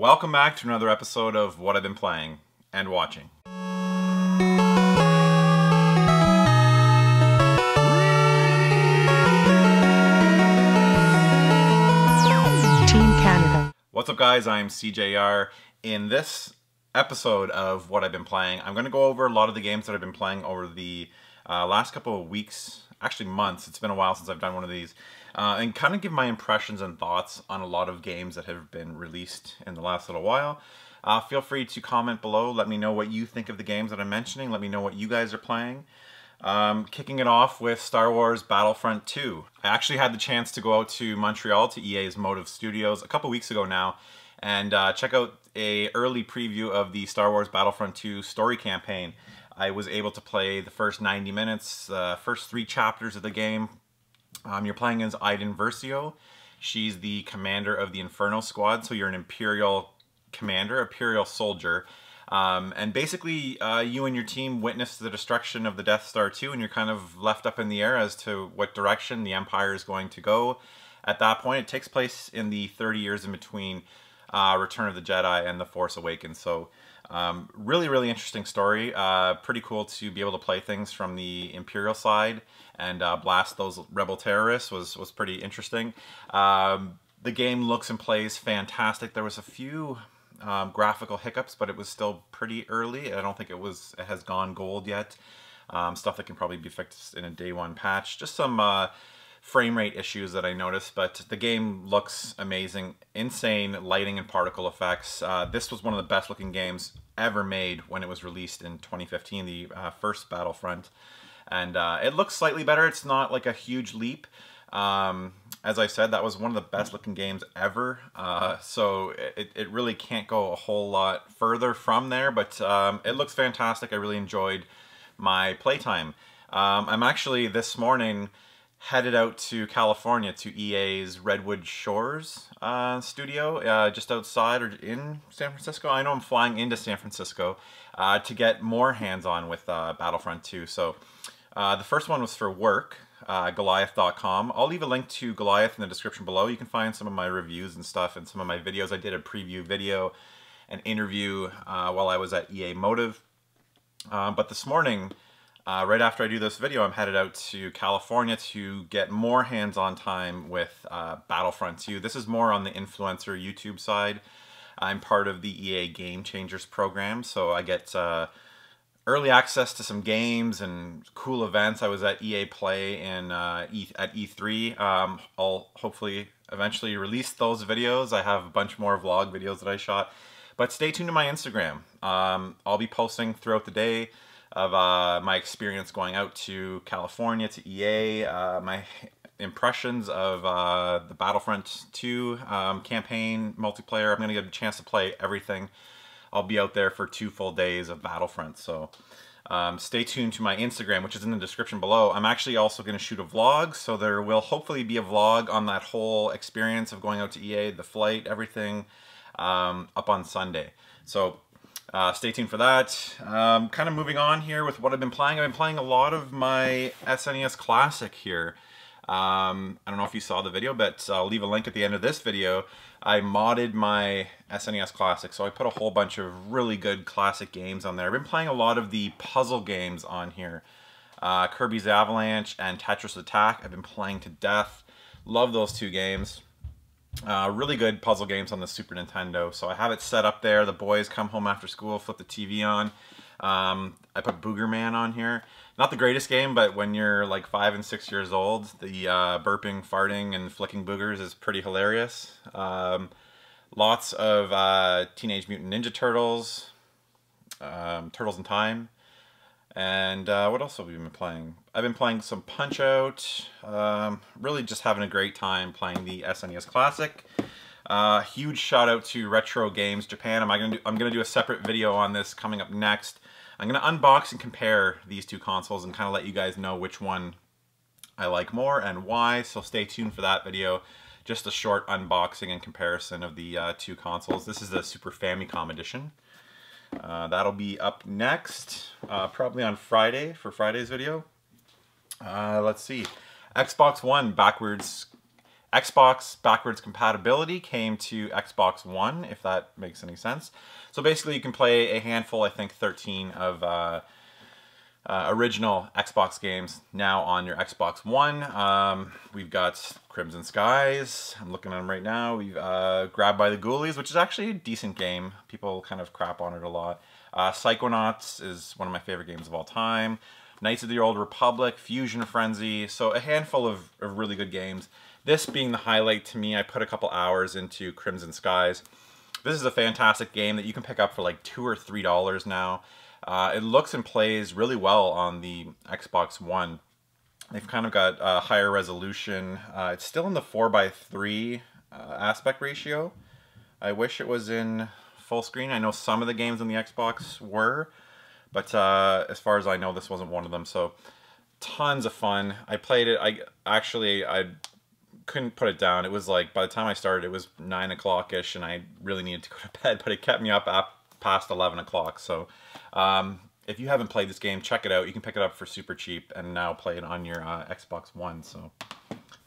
Welcome back to another episode of What I've Been Playing and Watching. Team Canada. What's up guys, I'm SeeJayAre. In this episode of What I've Been Playing, I'm going to go over a lot of the games that I've been playing over the last couple of weeks, actually months. It's been a while since I've done one of these. And kind of give my impressions and thoughts on a lot of games that have been released in the last little while. Feel free to comment below. Let me know what you think of the games that I'm mentioning. Let me know what you guys are playing. Kicking it off with Star Wars Battlefront 2. I actually had the chance to go out to Montreal to EA's Motive Studios a couple weeks ago now and check out an early preview of the Star Wars Battlefront 2 story campaign. I was able to play the first 90 minutes, first 3 chapters of the game. You're playing as Iden Versio. She's the commander of the Inferno Squad, so you're an Imperial commander, Imperial soldier. And basically, you and your team witnessed the destruction of the Death Star 2, and you're kind of left up in the air as to what direction the Empire is going to go. At that point, it takes place in the 30 years in between Return of the Jedi and The Force Awakens. So, really interesting story. Pretty cool to be able to play things from the Imperial side and blast those rebel terrorists was pretty interesting. The game looks and plays fantastic. There was a few graphical hiccups, but it was still pretty early. I don't think it has gone gold yet. Stuff that can probably be fixed in a day one patch. Just some frame rate issues that I noticed, but the game looks amazing. Insane lighting and particle effects. This was one of the best looking games ever made when it was released in 2015, the first Battlefront. And it looks slightly better. It's not like a huge leap. As I said, that was one of the best looking games ever. So it really can't go a whole lot further from there, but it looks fantastic. I really enjoyed my playtime. I'm actually this morning headed out to California to EA's Redwood Shores studio, just outside or in San Francisco. I know I'm flying into San Francisco to get more hands-on with Battlefront 2. So the first one was for work, Goliath.com. I'll leave a link to Goliath in the description below. You can find some of my reviews and stuff and some of my videos. I did a preview video, an interview while I was at EA Motive. But this morning, right after I do this video, I'm headed out to California to get more hands-on time with Battlefront 2. This is more on the influencer YouTube side. I'm part of the EA Game Changers program, so I get early access to some games and cool events. I was at EA Play at E3. I'll hopefully eventually release those videos. I have a bunch more vlog videos that I shot. But stay tuned to my Instagram. I'll be posting throughout the day of my experience going out to California, to EA, my impressions of the Battlefront 2 campaign, multiplayer. I'm going to get a chance to play everything. I'll be out there for 2 full days of Battlefront, so stay tuned to my Instagram, which is in the description below. I'm actually also going to shoot a vlog, so there will hopefully be a vlog on that whole experience of going out to EA, the flight, everything, up on Sunday. So stay tuned for that. Kind of moving on here with what I've been playing. I've been playing a lot of my SNES Classic here. I don't know if you saw the video, but I'll leave a link at the end of this video. I modded my SNES Classic, so I put a whole bunch of really good classic games on there. I've been playing a lot of the puzzle games on here. Kirby's Avalanche and Tetris Attack. I've been playing to death. Love those 2 games. Really good puzzle games on the Super Nintendo. So I have it set up there. The boys come home after school, flip the TV on. I put Booger Man on here. Not the greatest game, but when you're like 5 and 6 years old, the burping, farting, and flicking boogers is pretty hilarious. Lots of Teenage Mutant Ninja Turtles, Turtles in Time, and what else have we been playing? I've been playing some Punch-Out. Really just having a great time playing the SNES Classic. Huge shout out to Retro Games Japan. I'm gonna do a separate video on this coming up next. I'm going to unbox and compare these 2 consoles and kind of let you guys know which one I like more and why, so stay tuned for that video. Just a short unboxing and comparison of the 2 consoles. This is the Super Famicom edition. That'll be up next, probably on Friday for Friday's video. Let's see. Xbox One backwards Xbox backwards compatibility came to Xbox One, if that makes any sense. So basically you can play a handful, I think 13 of original Xbox games now on your Xbox One. We've got Crimson Skies. I'm looking at them right now. We've Grabbed by the Ghoulies, which is actually a decent game. People kind of crap on it a lot. Psychonauts is one of my favorite games of all time. Knights of the Old Republic, Fusion Frenzy. So a handful of really good games. This being the highlight to me, I put a couple hours into Crimson Skies. This is a fantastic game that you can pick up for like $2 or $3 now. It looks and plays really well on the Xbox One. They've kind of got a higher resolution. It's still in the 4:3 aspect ratio. I wish it was in full screen. I know some of the games on the Xbox were, but as far as I know, this wasn't one of them. So tons of fun. I played it. I couldn't put it down. It was like, by the time I started, it was 9 o'clock-ish, and I really needed to go to bed, but it kept me up past 11 o'clock. So if you haven't played this game, check it out. You can pick it up for super cheap and now play it on your Xbox One. So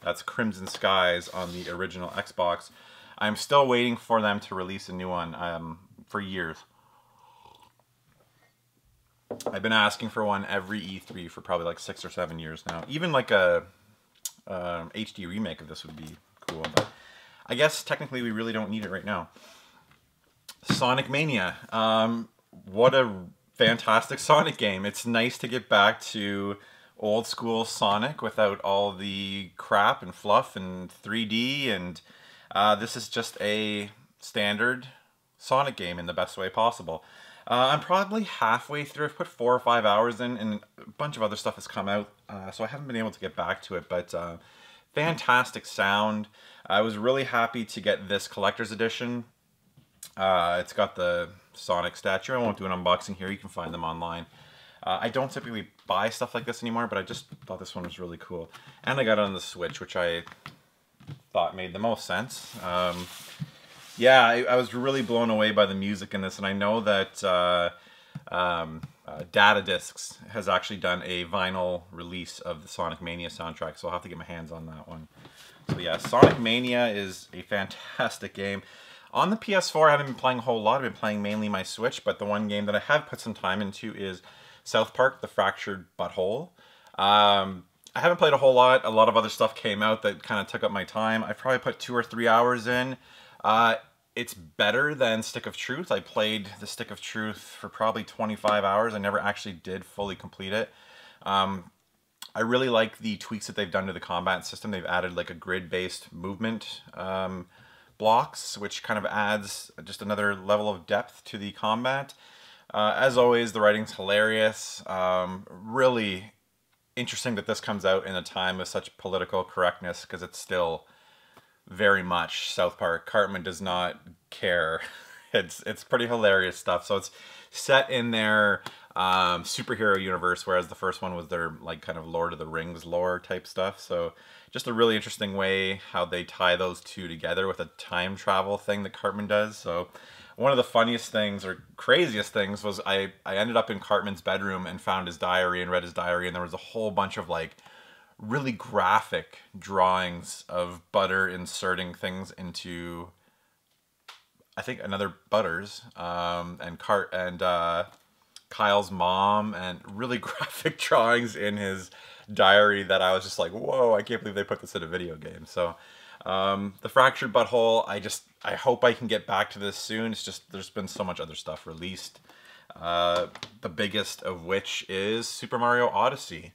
that's Crimson Skies on the original Xbox. I'm still waiting for them to release a new one for years. I've been asking for one every E3 for probably like 6 or 7 years now. Even like a HD remake of this would be cool, but I guess technically we really don't need it right now. Sonic Mania. What a fantastic Sonic game. It's nice to get back to old school Sonic without all the crap and fluff and 3D, and this is just a standard Sonic game in the best way possible. I'm probably halfway through. I've put 4 or 5 hours in, and a bunch of other stuff has come out, so I haven't been able to get back to it, but fantastic sound. I was really happy to get this collector's edition. It's got the Sonic statue. I won't do an unboxing here. You can find them online. I don't typically buy stuff like this anymore, but I just thought this one was really cool. And I got it on the Switch, which I thought made the most sense. Yeah, I was really blown away by the music in this, and I know that Data Discs has actually done a vinyl release of the Sonic Mania soundtrack, so I'll have to get my hands on that one. So yeah, Sonic Mania is a fantastic game. On the PS4, I haven't been playing a whole lot. I've been playing mainly my Switch, but the one game that I have put some time into is South Park: The Fractured Butthole. I haven't played a whole lot. A lot of other stuff came out that kind of took up my time. I probably put 2 or 3 hours in. It's better than Stick of Truth. I played the Stick of Truth for probably 25 hours. I never actually did fully complete it. I really like the tweaks that they've done to the combat system. They've added like a grid-based movement blocks, which kind of adds just another level of depth to the combat. As always, the writing's hilarious. Really interesting that this comes out in a time of such political correctness, because it's still very much South Park. Cartman does not care. It's pretty hilarious stuff. So it's set in their superhero universe, whereas the first one was their like kind of Lord of the Rings lore type stuff. So just a really interesting way how they tie those two together with a time travel thing that Cartman does. So one of the funniest things or craziest things was I ended up in Cartman's bedroom and found his diary and read his diary, and there was a whole bunch of like really graphic drawings of Butter inserting things into, I think, another Butters, and Kyle's mom, and really graphic drawings in his diary that I was just like, whoa, I can't believe they put this in a video game. So The Fractured Butthole, I hope I can get back to this soon. It's just there's been so much other stuff released. The biggest of which is Super Mario Odyssey.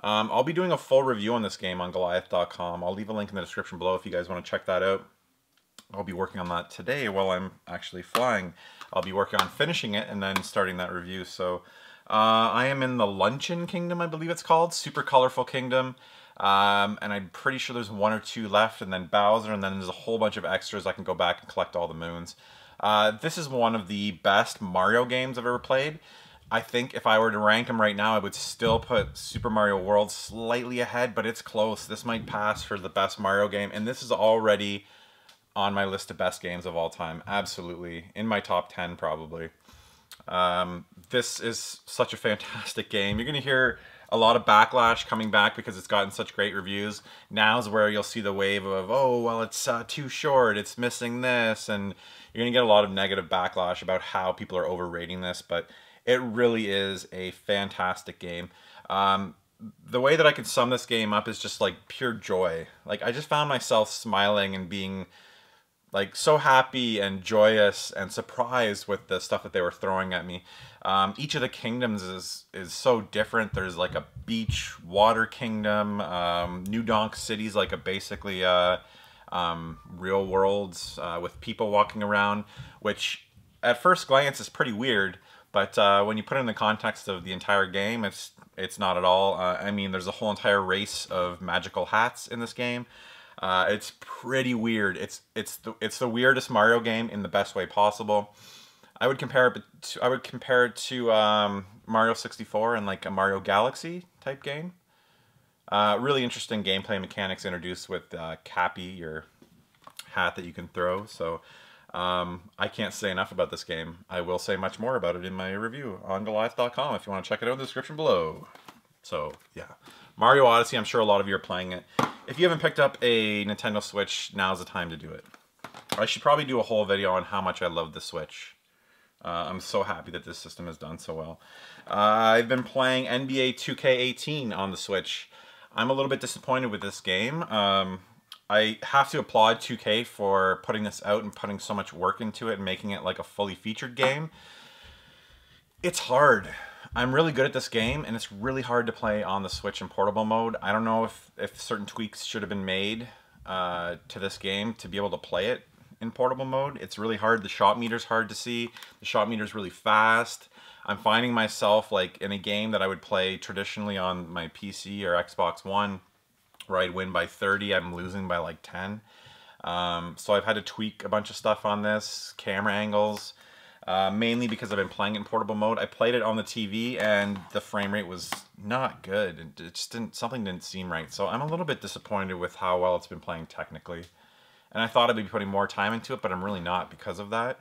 I'll be doing a full review on this game on Goliath.com. I'll leave a link in the description below if you guys want to check that out. I'll be working on that today while I'm actually flying. I'll be working on finishing it and then starting that review. So I am in the Luncheon Kingdom, I believe it's called. Super Colorful Kingdom. And I'm pretty sure there's 1 or 2 left, and then Bowser, and then there's a whole bunch of extras. I can go back and collect all the moons. This is one of the best Mario games I've ever played. I think if I were to rank them right now, I would still put Super Mario World slightly ahead, but it's close. This might pass for the best Mario game, and this is already on my list of best games of all time. Absolutely. In my top 10, probably. This is such a fantastic game. You're going to hear a lot of backlash coming back because it's gotten such great reviews. Now's where you'll see the wave of, oh, well, it's too short, it's missing this, and you're going to get a lot of negative backlash about how people are overrating this, but it really is a fantastic game. The way that I could sum this game up is just like pure joy. Like, I just found myself smiling and being like so happy and joyous and surprised with the stuff that they were throwing at me. Each of the kingdoms is so different. There's like a beach water kingdom. New Donk City's like a basically real worlds with people walking around, which at first glance is pretty weird, but when you put it in the context of the entire game, it's not at all. I mean, there's a whole entire race of magical hats in this game. It's pretty weird. It's the weirdest Mario game in the best way possible. I would compare it to Mario 64 and like a Mario Galaxy type game. Really interesting gameplay mechanics introduced with Cappy, your hat that you can throw. So I can't say enough about this game. I will say much more about it in my review on Goliath.com if you want to check it out in the description below. So yeah, Mario Odyssey, I'm sure a lot of you are playing it. If you haven't picked up a Nintendo Switch, now's the time to do it. I should probably do a whole video on how much I love the Switch. I'm so happy that this system has done so well. I've been playing NBA 2K18 on the Switch. I'm a little bit disappointed with this game. I have to applaud 2K for putting this out and putting so much work into it and making it like a fully featured game. It's hard. I'm really good at this game, and it's really hard to play on the Switch in portable mode. I don't know if certain tweaks should have been made to this game to be able to play it in portable mode. It's really hard. The shot meter's hard to see. The shot meter's really fast. I'm finding myself like in a game that I would play traditionally on my PC or Xbox One, where I'd win by 30, I'm losing by like 10. So I've had to tweak a bunch of stuff on this, camera angles, mainly because I've been playing it in portable mode. I played it on the TV and the frame rate was not good. It just something didn't seem right. So I'm a little bit disappointed with how well it's been playing technically. And I thought I'd be putting more time into it, but I'm really not because of that.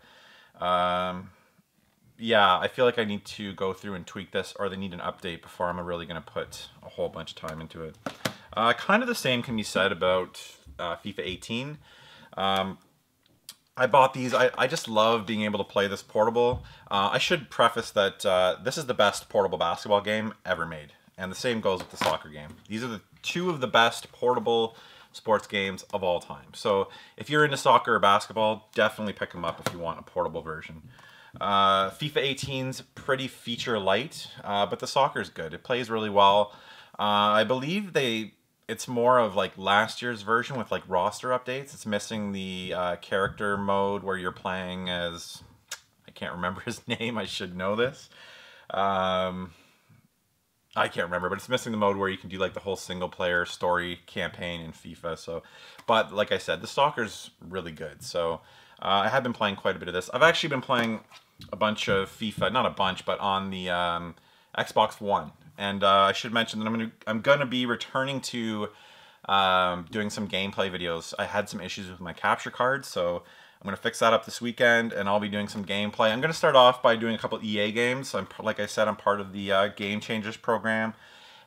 Yeah, I feel like I need to go through and tweak this, or they need an update before I'm really going to put a whole bunch of time into it. Kind of the same can be said about FIFA 18. I bought these. I just love being able to play this portable. I should preface that this is the best portable basketball game ever made. And the same goes with the soccer game. These are the two of the best portable sports games of all time. So if you're into soccer or basketball, definitely pick them up if you want a portable version. FIFA 18's pretty feature light, but the soccer's good. It plays really well. I believe it's more of like last year's version with like roster updates. It's missing the character mode where you're playing as, I can't remember his name, I should know this. I can't remember, but it's missing the mode where you can do like the whole single player story campaign in FIFA. So, but like I said, the soccer's really good. So I have been playing quite a bit of this. I've actually been playing a bunch of FIFA, not a bunch, but on the Xbox One. And I should mention that I'm gonna be returning to doing some gameplay videos. I had some issues with my capture card, so I'm gonna fix that up this weekend, and I'll be doing some gameplay. I'm gonna start off by doing a couple EA games. Like I said, I'm part of the Game Changers program,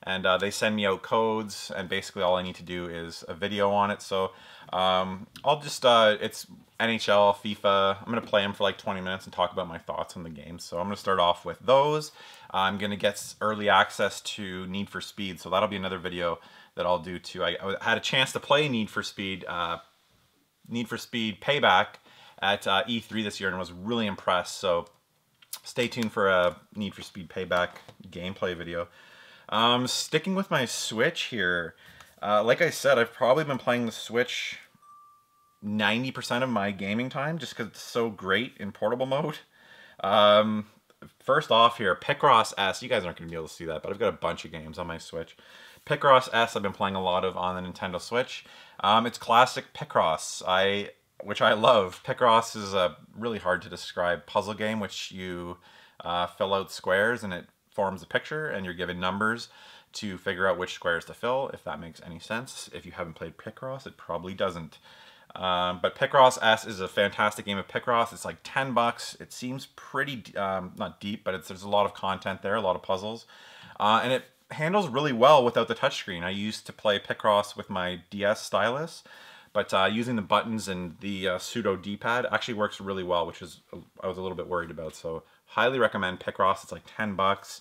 and they send me out codes, and basically all I need to do is a video on it. So I'll just it's NHL, FIFA. I'm gonna play them for like 20 minutes and talk about my thoughts on the game. So I'm gonna start off with those. I'm gonna get early access to Need for Speed, so that'll be another video that I'll do too. I had a chance to play Need for Speed Payback at E3 this year and was really impressed. So stay tuned for a Need for Speed Payback gameplay video. Sticking with my Switch here, like I said, I've probably been playing the Switch 90% of my gaming time just because it's so great in portable mode. First off here, Picross S. You guys aren't going to be able to see that, but I've got a bunch of games on my Switch. Picross S I've been playing a lot of on the Nintendo Switch. It's classic Picross, which I love. Picross is a really hard to describe puzzle game, which you fill out squares and it forms a picture, and you're given numbers to figure out which squares to fill, if that makes any sense. If you haven't played Picross, it probably doesn't. But Picross S is a fantastic game of Picross. It's like 10 bucks. It seems pretty, not deep, but there's a lot of content there, a lot of puzzles. And handles really well without the touchscreen. I used to play Picross with my DS stylus, but using the buttons and the pseudo D-pad actually works really well, which is I was a little bit worried about. So highly recommend Picross. It's like $10.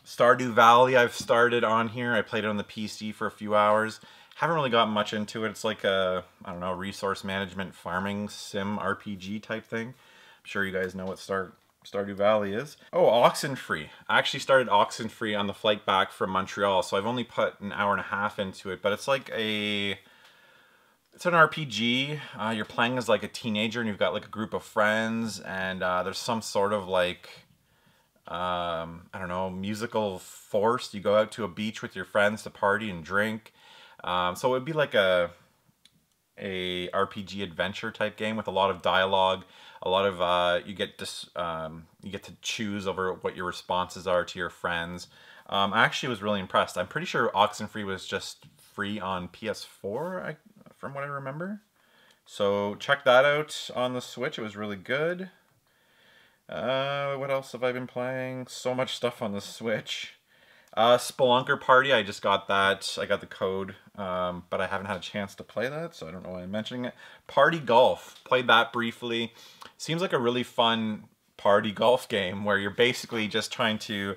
Stardew Valley I've started on here. I played it on the PC for a few hours. Haven't really gotten much into it. It's like a, I don't know, resource management farming sim RPG type thing. I'm sure you guys know what Stardew Valley is. Oh, Oxenfree. I actually started Oxenfree on the flight back from Montreal, so I've only put an hour and a half into it, but it's like it's an RPG. You're playing as like a teenager and you've got like a group of friends, and there's some sort of like, I don't know, musical force. You go out to a beach with your friends to party and drink. So it would be like a RPG adventure type game with a lot of dialogue, a lot of you get to choose over what your responses are to your friends. I actually was really impressed. I'm pretty sure Oxenfree was just free on PS4, from what I remember. So check that out on the Switch. It was really good. What else have I been playing? So much stuff on the Switch. Spelunker Party, I just got that. I got the code, but I haven't had a chance to play that, so I don't know why I'm mentioning it. Party Golf, played that briefly. Seems like a really fun party golf game where you're basically just trying to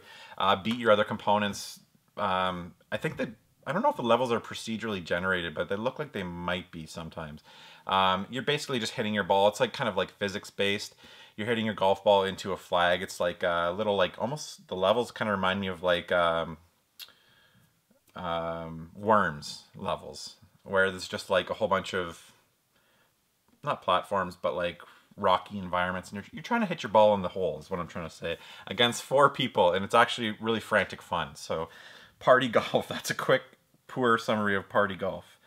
beat your other components. I think that, I don't know if the levels are procedurally generated, but they look like they might be sometimes. You're basically just hitting your ball. It's like kind of like physics based. You're hitting your golf ball into a flag. It's like a little, like, almost, the levels kind of remind me of like Worms levels, where there's just like a whole bunch of, not platforms, but like rocky environments, and you're trying to hit your ball in the hole, is what I'm trying to say, against 4 people, and it's actually really frantic fun. So Party Golf, that's a quick, poor summary of Party Golf.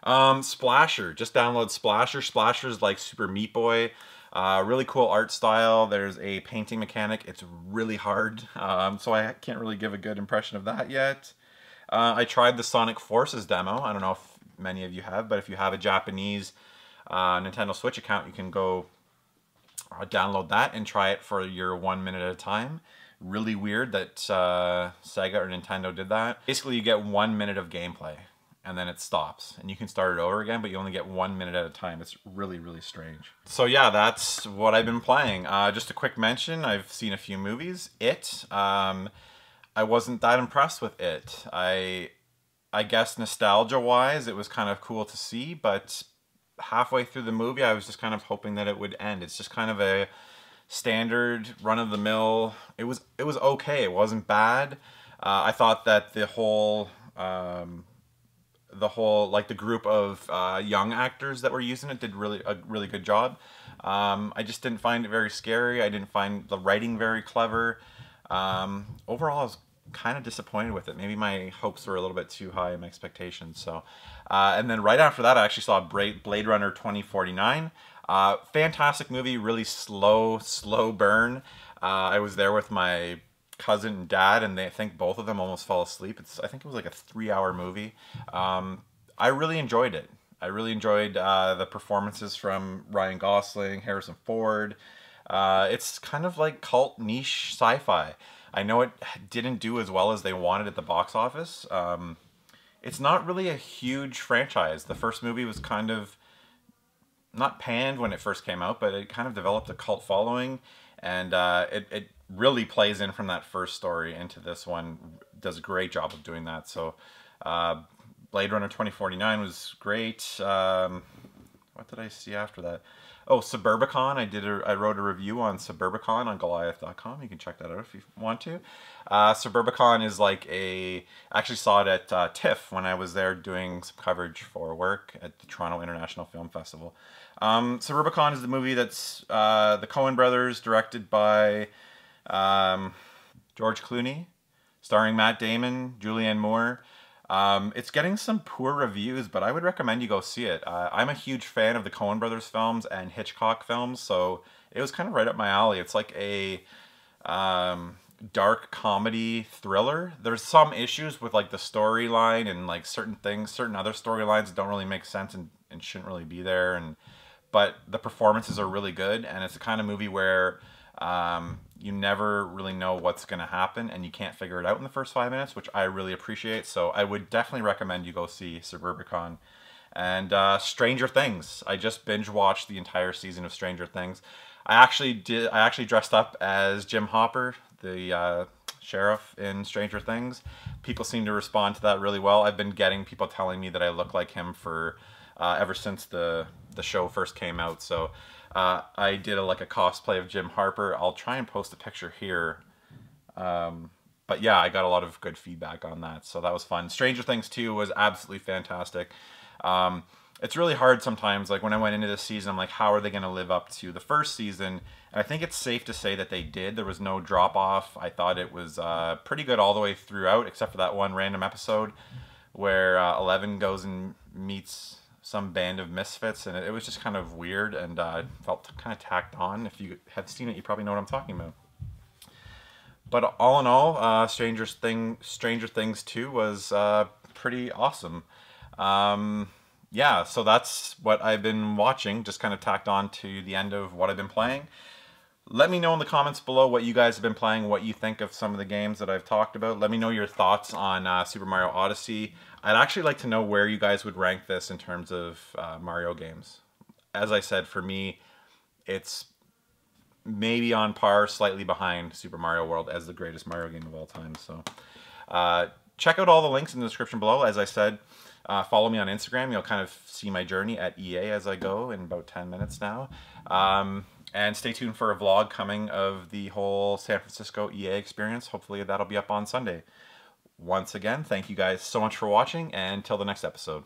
Splasher, just download Splasher. Splasher's like Super Meat Boy. Really cool art style. There's a painting mechanic. It's really hard, so I can't really give a good impression of that yet. I tried the Sonic Forces demo. I don't know if many of you have, but if you have a Japanese Nintendo Switch account, you can go download that and try it for your 1 minute at a time. Really weird that Sega or Nintendo did that. Basically, you get 1 minute of gameplay, and then it stops, and you can start it over again, but you only get 1 minute at a time. It's really, really strange. So yeah, that's what I've been playing. Just a quick mention, I've seen a few movies. I wasn't that impressed with it. I guess nostalgia-wise, it was kind of cool to see, but halfway through the movie, I was just kind of hoping that it would end. It's just kind of a standard, run-of-the-mill. It was okay. It wasn't bad. I thought that the whole like the group of young actors that were using it did a really good job. I just didn't find it very scary. I didn't find the writing very clever. Overall, I was kind of disappointed with it. Maybe my hopes were a little bit too high in my expectations. So, and then right after that, I actually saw Blade Runner 2049. Fantastic movie, really slow burn. I was there with my cousin and dad, and I think both of them almost fell asleep. I think it was like a 3-hour movie. I really enjoyed it. I really enjoyed the performances from Ryan Gosling, Harrison Ford. It's kind of like cult niche sci-fi. I know it didn't do as well as they wanted at the box office. It's not really a huge franchise. The first movie was kind of not panned when it first came out, but it kind of developed a cult following, and it really plays in from that first story into this one. Does a great job of doing that. So Blade Runner 2049 was great. What did I see after that? Oh, Suburbicon. I wrote a review on Suburbicon on Goliath.com. You can check that out if you want to. Suburbicon is like I actually saw it at TIFF when I was there doing some coverage for work at the Toronto International Film Festival. Suburbicon is the movie that's the Coen brothers, directed by George Clooney, starring Matt Damon, Julianne Moore. It's getting some poor reviews, but I would recommend you go see it. I'm a huge fan of the Coen Brothers films and Hitchcock films, so it was kind of right up my alley. It's like a dark comedy thriller. There's some issues with like the storyline and like certain other storylines don't really make sense and shouldn't really be there. But the performances are really good, and it's the kind of movie where You never really know what's going to happen, and you can't figure it out in the first 5 minutes, which I really appreciate. So I would definitely recommend you go see Suburbicon. And Stranger Things. I just binge watched the entire season of Stranger Things. I actually dressed up as Jim Hopper, the sheriff in Stranger Things. People seem to respond to that really well. I've been getting people telling me that I look like him for ever since the show first came out. So I did like a cosplay of Jim Harper. I'll try and post a picture here. But yeah, I got a lot of good feedback on that, so that was fun. Stranger Things 2 was absolutely fantastic. It's really hard sometimes, like when I went into this season, I'm like, how are they going to live up to the first season? And I think it's safe to say that they did. There was no drop off. I thought it was pretty good all the way throughout, except for that one random episode where Eleven goes and meets some band of misfits, and it was just kind of weird and felt kind of tacked on. If you have seen it, you probably know what I'm talking about. But all in all, Stranger Things 2 was pretty awesome. Yeah, so that's what I've been watching, just kind of tacked on to the end of what I've been playing. Let me know in the comments below what you guys have been playing, what you think of some of the games that I've talked about. Let me know your thoughts on Super Mario Odyssey. I'd actually like to know where you guys would rank this in terms of Mario games. As I said, for me, it's maybe on par, slightly behind Super Mario World as the greatest Mario game of all time. So check out all the links in the description below. As I said, follow me on Instagram. You'll kind of see my journey at EA as I go in about 10 minutes now. And stay tuned for a vlog coming of the whole San Francisco EA experience. Hopefully that'll be up on Sunday. Once again, thank you guys so much for watching, and until the next episode.